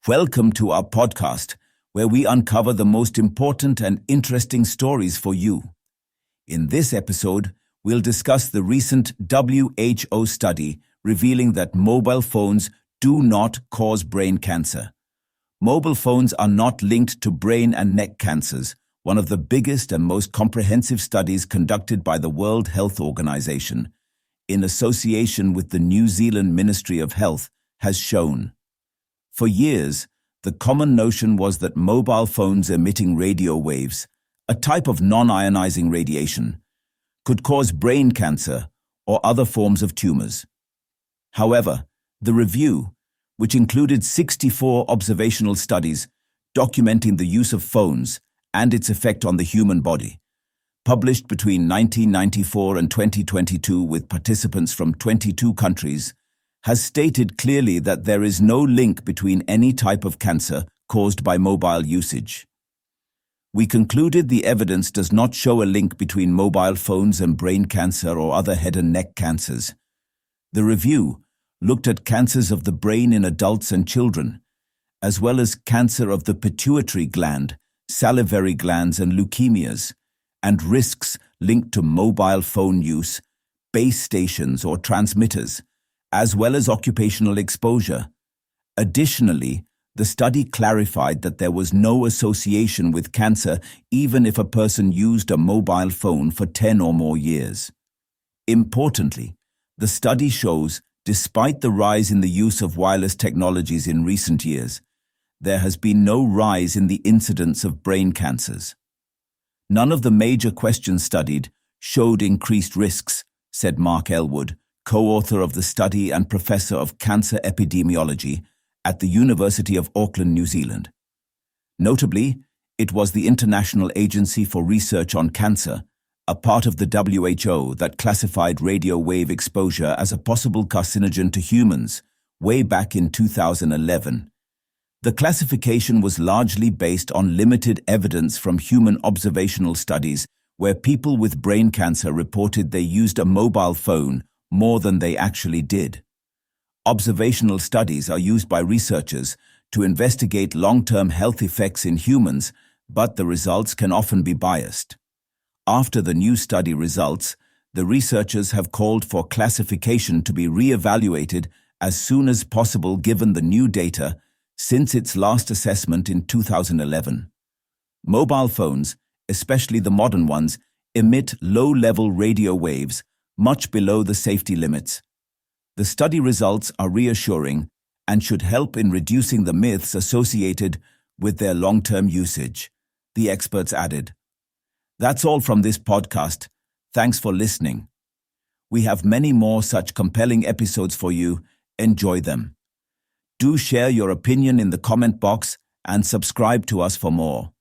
Welcome to our podcast, where we uncover the most important and interesting stories for you. In this episode, we'll discuss the recent WHO study revealing that mobile phones do not cause brain cancer. Mobile phones are not linked to brain and neck cancers, one of the biggest and most comprehensive studies conducted by the World Health Organization, in association with the New Zealand Ministry of Health, has shown. For years, the common notion was that mobile phones emitting radio waves, a type of non-ionizing radiation, could cause brain cancer or other forms of tumors. However, the review, which included 64 observational studies documenting the use of phones and its effect on the human body, published between 1994 and 2022 with participants from 22 countries, has stated clearly that there is no link between any type of cancer caused by mobile usage. We concluded the evidence does not show a link between mobile phones and brain cancer or other head and neck cancers. The review looked at cancers of the brain in adults and children, as well as cancer of the pituitary gland, salivary glands and leukemias, and risks linked to mobile phone use, base stations or transmitters, as well as occupational exposure. Additionally, the study clarified that there was no association with cancer even if a person used a mobile phone for 10 or more years. Importantly, the study shows, despite the rise in the use of wireless technologies in recent years, there has been no rise in the incidence of brain cancers. None of the major questions studied showed increased risks, said Mark Elwood, co-author of the study and professor of cancer epidemiology at the University of Auckland, New Zealand. Notably, it was the International Agency for Research on Cancer, a part of the WHO, that classified radio wave exposure as a possible carcinogen to humans way back in 2011. The classification was largely based on limited evidence from human observational studies where people with brain cancer reported they used a mobile phone more than they actually did. Observational studies are used by researchers to investigate long-term health effects in humans, but the results can often be biased. After the new study results, the researchers have called for classification to be re-evaluated as soon as possible given the new data since its last assessment in 2011. Mobile phones, especially the modern ones, emit low-level radio waves much below the safety limits. The study results are reassuring and should help in reducing the myths associated with their long-term usage, the experts added. That's all from this podcast. Thanks for listening. We have many more such compelling episodes for you. Enjoy them. Do share your opinion in the comment box and subscribe to us for more.